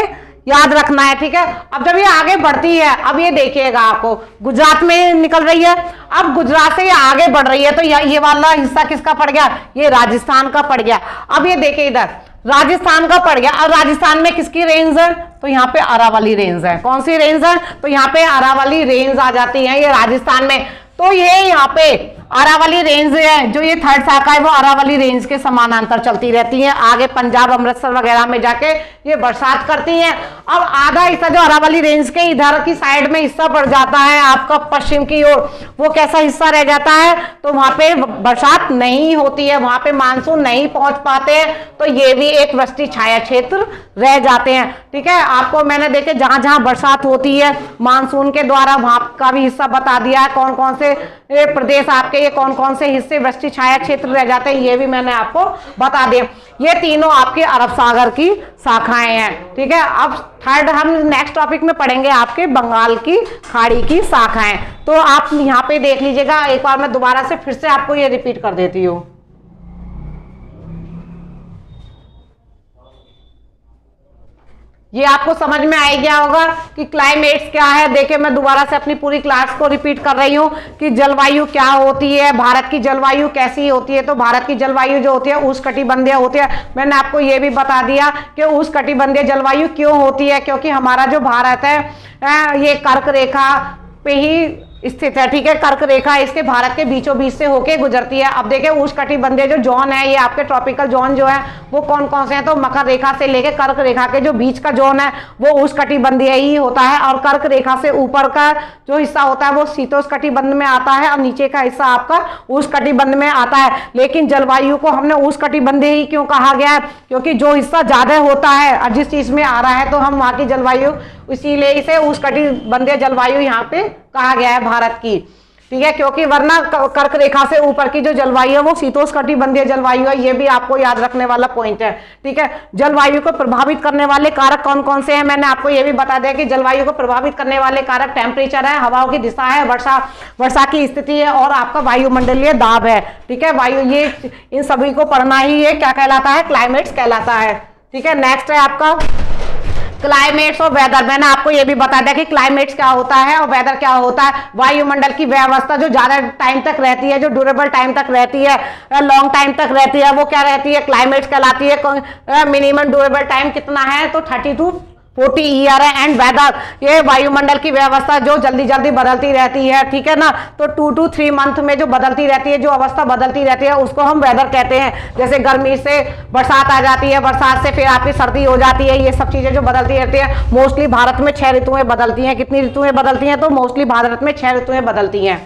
याद रखना है। ठीक है, अब जब ये आगे बढ़ती है, अब ये देखिएगा आपको गुजरात में निकल रही है, अब गुजरात से ये आगे बढ़ रही है तो ये वाला हिस्सा किसका पड़ गया? ये राजस्थान का पड़ गया। अब ये देखिए इधर राजस्थान का पड़ गया। अब राजस्थान में किसकी रेंज है? तो यहाँ पे अरावली रेंज है। कौन सी रेंज है? तो यहाँ पे अरावली रेंज आ जाती है ये राजस्थान में। तो ये यहाँ पे अरावली रेंज है, जो ये थर्ड शाखा है वो अरावली रेंज के समानांतर चलती रहती है, आगे पंजाब अमृतसर वगैरह में जाके ये बरसात करती हैं। अब आधा हिस्सा जो अरावली रेंज के इधर की साइड में हिस्सा बढ़ जाता है आपका पश्चिम की ओर, वो कैसा हिस्सा रह जाता है? तो वहां पे बरसात नहीं होती है, वहां पे मानसून नहीं पहुंच पाते हैं, तो ये भी एक वृष्टि छाया क्षेत्र रह जाते हैं। ठीक है, आपको मैंने देखे जहां जहां बरसात होती है मानसून के द्वारा वहां का भी हिस्सा बता दिया है, कौन कौन से प्रदेश आपके ये कौन कौन से हिस्से वृष्टि छाया क्षेत्र रह जाते हैं, ये भी मैंने आपको बता दिया। ये तीनों आपके अरब सागर की शाखाएं हैं, ठीक है। अब थर्ड हम नेक्स्ट टॉपिक में पढ़ेंगे आपके बंगाल की खाड़ी की शाखाएं। तो आप यहाँ पे देख लीजिएगा, एक बार मैं दोबारा से फिर से आपको ये रिपीट कर देती हूँ। ये आपको समझ में आ गया होगा कि क्लाइमेट्स क्या है। देखिए मैं दोबारा से अपनी पूरी क्लास को रिपीट कर रही हूँ कि जलवायु क्या होती है, भारत की जलवायु कैसी होती है। तो भारत की जलवायु जो होती है उष्णकटिबंधीय होती है। मैंने आपको ये भी बता दिया कि उष्णकटिबंधीय जलवायु क्यों होती है, क्योंकि हमारा जो भारत है ये कर्क रेखा पे ही स्थित है, ठीक है। कर्क रेखा इसके भारत के बीचों बीच से होके गुजरती है। अब देखिए उष्णकटिबंधीय जो जोन है, ये आपके ट्रॉपिकल जोन जो है वो कौन कौन से हैं, तो मकर रेखा से लेके कर्क रेखा के जो बीच का जोन है वो उष्णकटिबंधीय ही होता है, और कर्क रेखा से ऊपर का जो हिस्सा होता है वो शीतोष्णकटिबंध में आता है, और नीचे का हिस्सा आपका उष्णकटिबंध में आता है। लेकिन जलवायु को हमने उष्णकटिबंधीय ही क्यों कहा गया है, क्योंकि जो हिस्सा ज्यादा होता है जिस चीज में आ रहा है तो हम वहां की जलवायु, इसीलिए इसे उष्णकटिबंधीय जलवायु यहाँ पे कहा गया है भारत की, ठीक है। क्योंकि वरना कर्क रेखा से ऊपर की जो जलवायु है वो शीतोष्णकटिबंधीय जलवायु है, ये भी आपको याद रखने वाला पॉइंट है, ठीक है। जलवायु को प्रभावित करने वाले कारक कौन कौन से हैं, मैंने आपको ये भी बता दिया कि जलवायु को प्रभावित करने वाले कारक टेम्परेचर है, हवाओं की दिशा है, वर्षा की स्थिति है, और आपका वायुमंडलीय दाब है, ठीक है। वायु, ये इन सभी को पढ़ना ही ये क्या कहलाता है, क्लाइमेट्स कहलाता है, ठीक है। नेक्स्ट है आपका क्लाइमेट्स और वेदर। मैंने आपको ये भी बता दिया कि क्लाइमेट्स क्या होता है और वेदर क्या होता है। वायुमंडल की व्यवस्था जो ज्यादा टाइम तक रहती है, जो ड्यूरेबल टाइम तक रहती है, लॉन्ग टाइम तक रहती है, वो क्या रहती है, क्लाइमेट्स कहलाती है। मिनिमम ड्यूरेबल टाइम कितना है, तो 30 to 40 ईयर है। एंड वेदर, ये वायुमंडल की व्यवस्था जो जल्दी जल्दी बदलती रहती है, ठीक है ना। तो 2 to 3 मंथ में जो बदलती रहती है, जो अवस्था बदलती रहती है, उसको हम वेदर कहते हैं। जैसे गर्मी से बरसात आ जाती है, बरसात से फिर आपकी सर्दी हो जाती है, ये सब चीजें जो बदलती रहती है। मोस्टली भारत में 6 ऋतुएं बदलती हैं। कितनी ऋतुएं बदलती हैं, तो मोस्टली भारत में 6 ऋतुएं बदलती हैं।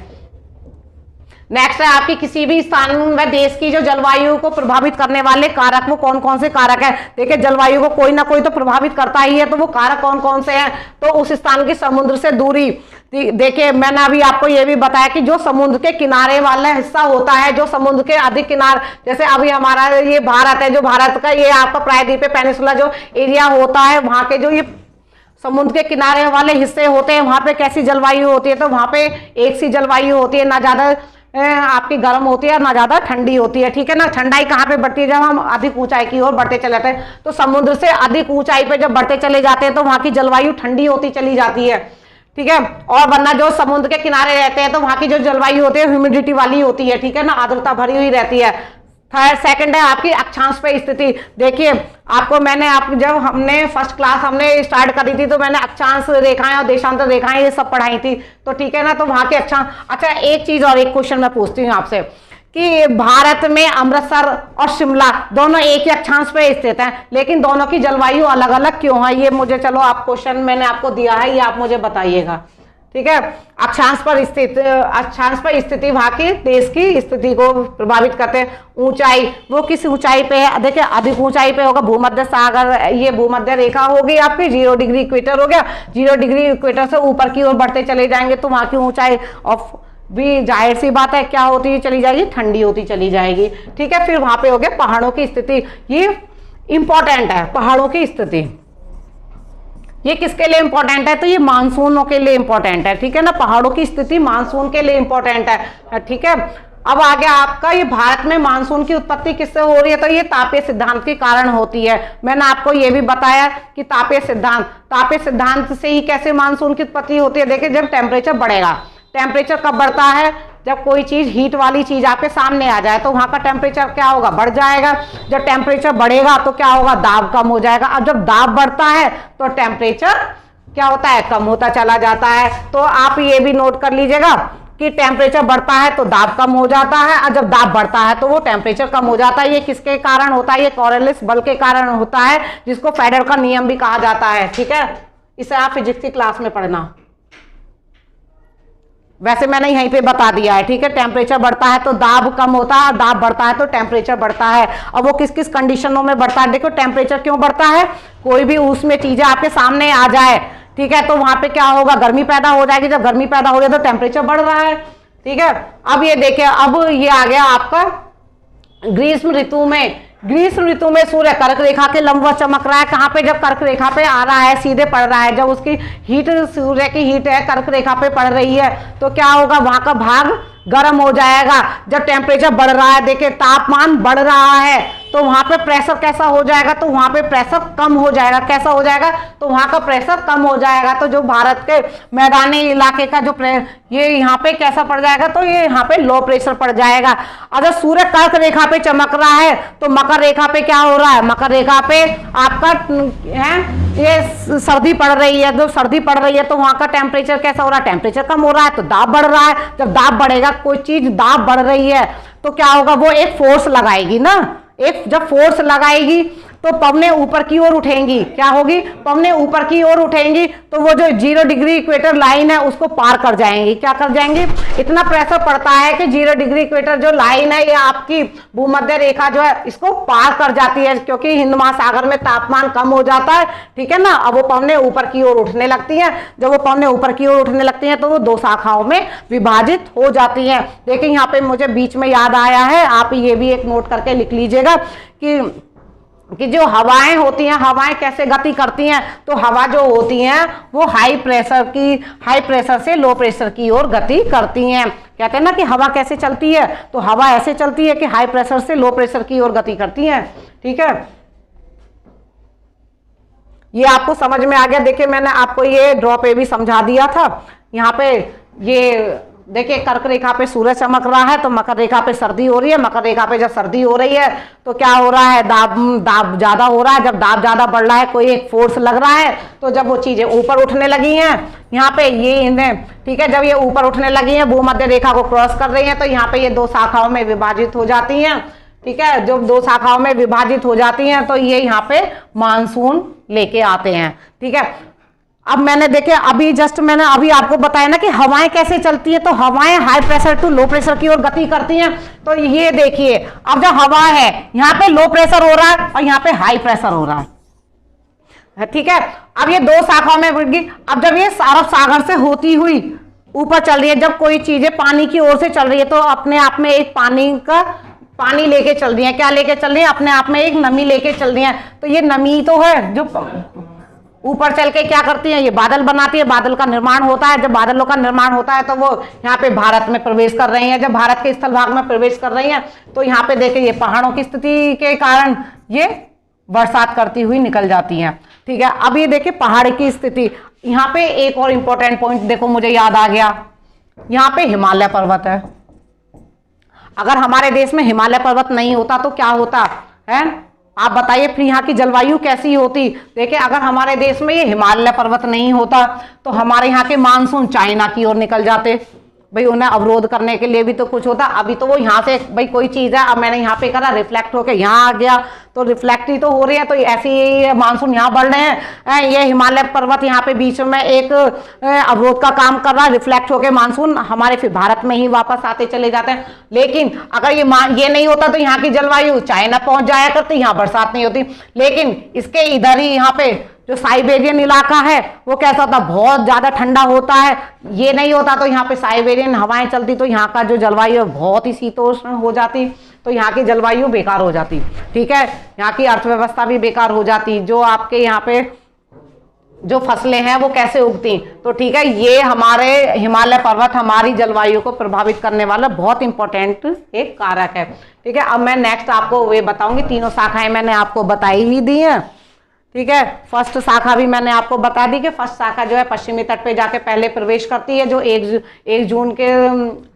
नेक्स्ट है आपकी किसी भी स्थान व देश की जो जलवायु को प्रभावित करने वाले कारक, वो कौन कौन से कारक है। देखिए जलवायु को कोई ना कोई तो प्रभावित करता ही है, तो वो कारक कौन कौन से हैं, तो उस स्थान की समुद्र से दूरी। देखिए मैंने अभी आपको ये भी बताया कि जो समुद्र के किनारे वाला हिस्सा होता है, जो समुद्र के अधिक किनारे, जैसे अभी हमारा ये भारत है, जो भारत का ये आपका प्रायद्वीपीय पेनिनसुला जो एरिया होता है, वहां के जो ये समुद्र के किनारे वाले हिस्से होते हैं, वहां पे कैसी जलवायु होती है, तो वहां पे एक सी जलवायु होती है, ना ज्यादा आपकी गर्म होती है ना ज्यादा ठंडी होती है, ठीक है ना। ठंडाई कहाँ पे बढ़ती है, जब हम अधिक ऊंचाई की ओर बढ़ते चले जाते हैं। तो समुद्र से अधिक ऊंचाई पे जब बढ़ते चले जाते हैं तो वहां की जलवायु ठंडी होती चली जाती है, ठीक है। और वरना जो समुद्र के किनारे रहते हैं तो वहां की जो जलवायु होती है ह्यूमिडिटी वाली होती है, ठीक है ना, आर्द्रता भरी हुई रहती है। थर्ड सेकंड है आपकी अक्षांश पे स्थिति। देखिए आपको मैंने जब हमने फर्स्ट क्लास हमने स्टार्ट करी थी तो मैंने अक्षांश रेखाएं और देशांतर रेखाएं ये सब पढ़ाई थी, तो ठीक है ना। तो वहां के अक्षांश, अच्छा एक चीज और, एक क्वेश्चन मैं पूछती हूँ आपसे कि भारत में अमृतसर और शिमला दोनों एक ही अक्षांश पे स्थित हैं, लेकिन दोनों की जलवायु अलग अलग क्यों है, ये मुझे, चलो आप क्वेश्चन मैंने आपको दिया है, ये आप मुझे बताइएगा, ठीक है। अक्षांश पर स्थिति वहां के देश की स्थिति को प्रभावित करते हैं। ऊंचाई, वो किस ऊंचाई पे है, देखिए अधिक ऊंचाई पे होगा भूमध्य सागर, ये भूमध्य रेखा होगी आपकी, 0 डिग्री इक्वेटर हो गया। 0 डिग्री इक्वेटर से ऊपर की ओर बढ़ते चले जाएंगे तो वहां की ऊंचाई ऑफ भी जाहिर सी बात है क्या होती चली जाएगी, ठंडी होती चली जाएगी, ठीक है। फिर वहां पे हो गया पहाड़ों की स्थिति, ये इंपॉर्टेंट है पहाड़ों की स्थिति। ये किसके लिए इंपॉर्टेंट है, तो ये मानसूनों के लिए इंपॉर्टेंट है, ठीक है ना। पहाड़ों की स्थिति मानसून के लिए इंपॉर्टेंट है, ठीक है। अब आगे आपका ये भारत में मानसून की उत्पत्ति किससे हो रही है, तो ये तापीय सिद्धांत के कारण होती है। मैंने आपको ये भी बताया कि तापीय सिद्धांत से ही कैसे मानसून की उत्पत्ति होती है। देखिए जब टेम्परेचर बढ़ेगा, टेम्परेचर कब बढ़ता है, जब कोई चीज हीट वाली चीज आपके सामने आ जाए तो वहां का टेम्परेचर क्या होगा, बढ़ जाएगा। जब टेम्परेचर बढ़ेगा तो क्या होगा, दाब कम हो जाएगा। अब जब दाब बढ़ता है तो टेम्परेचर क्या होता है, कम होता चला जाता है। तो आप ये भी नोट कर लीजिएगा कि टेम्परेचर बढ़ता है तो दाब कम हो जाता है, और जब दाब बढ़ता है तो वो टेम्परेचर कम हो जाता है। ये किसके कारण होता है, ये कॉरियोलिस बल के कारण होता है, जिसको फेडर का नियम भी कहा जाता है, ठीक है। इसे आप फिजिक्स की क्लास में पढ़ना, वैसे मैंने यहीं पे बता दिया है, ठीक है। टेम्परेचर बढ़ता है तो दाब कम होता है, दाब बढ़ता है तो टेम्परेचर बढ़ता है। अब वो किस किस कंडीशनों में बढ़ता है, देखो टेम्परेचर क्यों बढ़ता है, कोई भी उसमें चीजें आपके सामने आ जाए, ठीक है, तो वहां पे क्या होगा, गर्मी पैदा हो जाएगी। जब गर्मी पैदा हो जाए तो टेम्परेचर बढ़ रहा है, ठीक है। अब ये देखिए, अब ये आ गया आपका ग्रीष्म ऋतु में। ग्रीष्म ऋतु में सूर्य कर्क रेखा के लंबवत चमक रहा है। कहाँ पे? जब कर्क रेखा पे आ रहा है, सीधे पड़ रहा है, जब उसकी हीट, सूर्य की हीट है कर्क रेखा पे पड़ रही है, तो क्या होगा, वहां का भाग गर्म हो जाएगा। जब टेम्परेचर बढ़ रहा है, देखिए तापमान बढ़ रहा है, तो वहां पे प्रेशर कैसा हो जाएगा, तो वहां पे प्रेशर कम हो जाएगा। कैसा हो जाएगा? तो वहां का प्रेशर कम हो जाएगा। तो जो भारत के मैदानी इलाके का जो ये यहाँ पे कैसा पड़ जाएगा, तो ये यहाँ पे लो प्रेशर पड़ जाएगा। अगर सूर्य कर्क रेखा पे चमक रहा है, तो मकर रेखा पे क्या हो रहा है, मकर रेखा पे आपका है ये सर्दी पड़ रही है। जब सर्दी पड़ रही है तो वहां का टेम्परेचर कैसा हो रहा है, टेम्परेचर कम हो रहा है, तो दाब बढ़ रहा है। जब दाब बढ़ेगा, कोई चीज दाब बढ़ रही है, तो क्या होगा, वो एक फोर्स लगाएगी ना। एक जब फोर्स लगाएगी तो पवनें ऊपर की ओर उठेंगी। क्या होगी? पवनें ऊपर की ओर उठेंगी, तो वो जो 0 डिग्री इक्वेटर लाइन है उसको पार कर जाएंगी। क्या कर जाएंगी? इतना प्रेशर पड़ता है कि 0 डिग्री इक्वेटर जो लाइन है, ये आपकी भूमध्य रेखा जो है इसको पार कर जाती है, क्योंकि हिंद महासागर में तापमान कम हो जाता है, ठीक है ना। अब वो पवनें ऊपर की ओर उठने लगती हैं। जब वो पवनें ऊपर की ओर उठने लगती हैं, तो वो 2 शाखाओं में विभाजित हो जाती हैं। देखिए यहाँ पे मुझे बीच में याद आया है, आप ये भी एक नोट करके लिख लीजिएगा कि जो हवाएं होती हैं, हवाएं कैसे गति करती हैं। तो हवा जो होती हैं वो हाई प्रेशर से लो प्रेशर की ओर गति करती हैं। कहते हैं ना कि हवा कैसे चलती है, तो हवा ऐसे चलती है कि हाई प्रेशर से लो प्रेशर की ओर गति करती हैं। ठीक है, ये आपको समझ में आ गया। देखिए मैंने आपको ये ड्रॉ पे भी समझा दिया था। यहाँ पे ये देखिए कर्क रेखा पे सूरज चमक रहा है, तो मकर रेखा पे सर्दी हो रही है। मकर रेखा पे जब सर्दी हो रही है तो क्या हो रहा है, दाब ज्यादा हो रहा है। जब दाब ज्यादा बढ़ रहा है, कोई एक फोर्स लग रहा है, तो जब वो चीजें ऊपर उठने लगी हैं, यहाँ पे ये इन्हें, ठीक है, जब ये ऊपर उठने लगी हैं, भूमध्य रेखा को क्रॉस कर रही है, तो यहाँ पे ये 2 शाखाओं में विभाजित हो जाती हैं। ठीक है, जब 2 शाखाओं में विभाजित हो जाती हैं, तो ये यहाँ पे मानसून लेके आते हैं। ठीक है, अब मैंने देखे अभी जस्ट मैंने अभी आपको बताया ना कि हवाएं कैसे चलती है। तो हवाएं high pressure to low pressure की ओर गति करती हैं। तो ये देखिए, अब जब हवा है, यहाँ पे लो प्रेशर हो रहा है और यहाँ पे हाई प्रेशर हो रहा है। ठीक है, अब ये 2 शाखाओं में बढ़ गई। अब जब ये अरब सागर से होती हुई ऊपर चल रही है, जब कोई चीजें पानी की ओर से चल रही है, तो अपने आप में एक पानी लेके चल रही है। क्या लेके चल रही है? अपने आप में एक नमी लेके चल रही है। तो ये नमी तो है जो ऊपर चल के क्या करती है, ये बादल बनाती है। बादल का निर्माण होता है। जब बादलों का निर्माण होता है, तो वो यहाँ पे भारत में प्रवेश कर रही हैं। जब भारत के स्थल भाग में प्रवेश कर रही हैं, तो यहाँ पे देखिए ये पहाड़ों की स्थिति के कारण ये बरसात करती हुई निकल जाती हैं। ठीक है, अब ये देखिए पहाड़ की स्थिति। यहाँ पे एक और इंपॉर्टेंट पॉइंट देखो मुझे याद आ गया। यहाँ पे हिमालय पर्वत है। अगर हमारे देश में हिमालय पर्वत नहीं होता तो क्या होता है, आप बताइए, फिर यहाँ की जलवायु कैसी होती। देखिए अगर हमारे देश में ये हिमालय पर्वत नहीं होता, तो हमारे यहाँ के मानसून चाइना की ओर निकल जाते। भाई उन्हें अवरोध करने के लिए भी तो कुछ होता। अभी तो वो यहाँ से भाई कोई चीज़ है, अब मैंने यहाँ पे करा, रिफ्लेक्ट होके यहाँ आ गया, तो रिफ्लेक्ट ही तो हो रही है। तो ऐसे ही मानसून यहाँ बढ़ रहे हैं। ये हिमालय पर्वत यहाँ पे बीच में एक अवरोध का काम कर रहा है, रिफ्लेक्ट होके मानसून हमारे फिर भारत में ही वापस आते चले जाते हैं। लेकिन अगर ये नहीं होता, तो यहाँ की जलवायु चाइना पहुंच जाया करती, यहाँ बरसात नहीं होती। लेकिन इसके इधर ही यहाँ पे जो साइबेरियन इलाका है वो कैसा होता, बहुत ज्यादा ठंडा होता है। ये नहीं होता तो यहाँ पे साइबेरियन हवाएं चलती, तो यहाँ का जो जलवायु है बहुत ही शीतोष्ण हो जाती, तो यहाँ की जलवायु बेकार हो जाती। ठीक है, यहाँ की अर्थव्यवस्था भी बेकार हो जाती। जो आपके यहाँ पे जो फसलें हैं वो कैसे उगती। तो ठीक है, ये हमारे हिमालय पर्वत हमारी जलवायु को प्रभावित करने वाला बहुत इंपॉर्टेंट एक कारक है। ठीक है, अब मैं नेक्स्ट आपको वे बताऊंगी। 3 शाखाएं मैंने आपको बताई ही दी हैं। ठीक है, फर्स्ट शाखा भी मैंने आपको बता दी कि फर्स्ट शाखा जो है पश्चिमी तट पे जाके पहले प्रवेश करती है, जो 1 जून के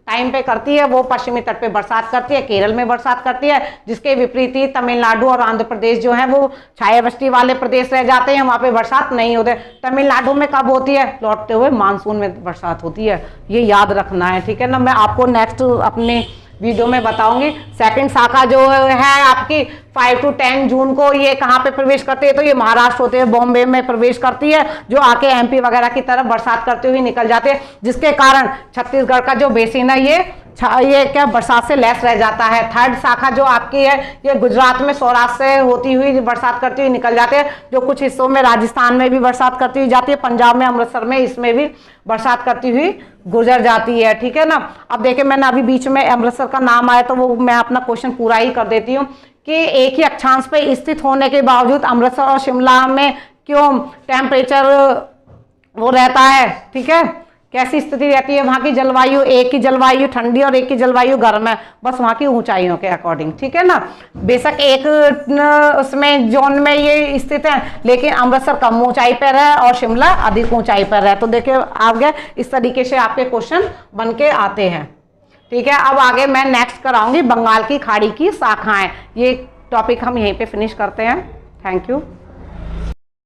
टाइम पे करती है। वो पश्चिमी तट पे बरसात करती है, केरल में बरसात करती है। जिसके विपरीत ही तमिलनाडु और आंध्र प्रदेश जो है वो छायावृष्टि वाले प्रदेश रह जाते हैं, वहाँ पे बरसात नहीं होते। तमिलनाडु में कब होती है? लौटते हुए मानसून में बरसात होती है, ये याद रखना है। ठीक है ना, मैं आपको नेक्स्ट अपने वीडियो में बताऊंगी। सेकंड शाखा जो है आपकी 5 to 10 जून को ये कहाँ पे प्रवेश करती है, तो ये महाराष्ट्र होते हुए बॉम्बे में प्रवेश करती है, जो आके एमपी वगैरह की तरफ बरसात करते हुए निकल जाते हैं, जिसके कारण छत्तीसगढ़ का जो बेसिन है ये ये क्या बरसात से लैस रह जाता है। थर्ड शाखा जो आपकी है ये गुजरात में सौराष्ट्र से होती हुई बरसात करती हुई निकल जाते हैं, जो कुछ हिस्सों में राजस्थान में भी बरसात करती हुई जाती है, पंजाब में अमृतसर में इसमें भी बरसात करती हुई गुजर जाती है, ठीक है ना। अब देखिए मैंने अभी बीच में अमृतसर का नाम आया तो वो मैं अपना क्वेश्चन पूरा ही कर देती हूँ कि एक ही अक्षांश पे स्थित होने के बावजूद अमृतसर और शिमला में क्यों टेम्परेचर वो रहता है, ठीक है, कैसी स्थिति रहती है वहाँ की जलवायु, एक की जलवायु ठंडी और एक की जलवायु गर्म है, बस वहाँ की ऊंचाइयों के अकॉर्डिंग, ठीक है ना। बेशक एक उसमें जोन में ये स्थित है लेकिन अमृतसर कम ऊंचाई पर है और शिमला अधिक ऊंचाई पर है। तो देखिए आगे इस तरीके से आपके क्वेश्चन बन के आते हैं, ठीक है। अब आगे मैं नेक्स्ट कराऊंगी बंगाल की खाड़ी की शाखाएं। ये टॉपिक हम यहीं पे फिनिश करते हैं। Thank you.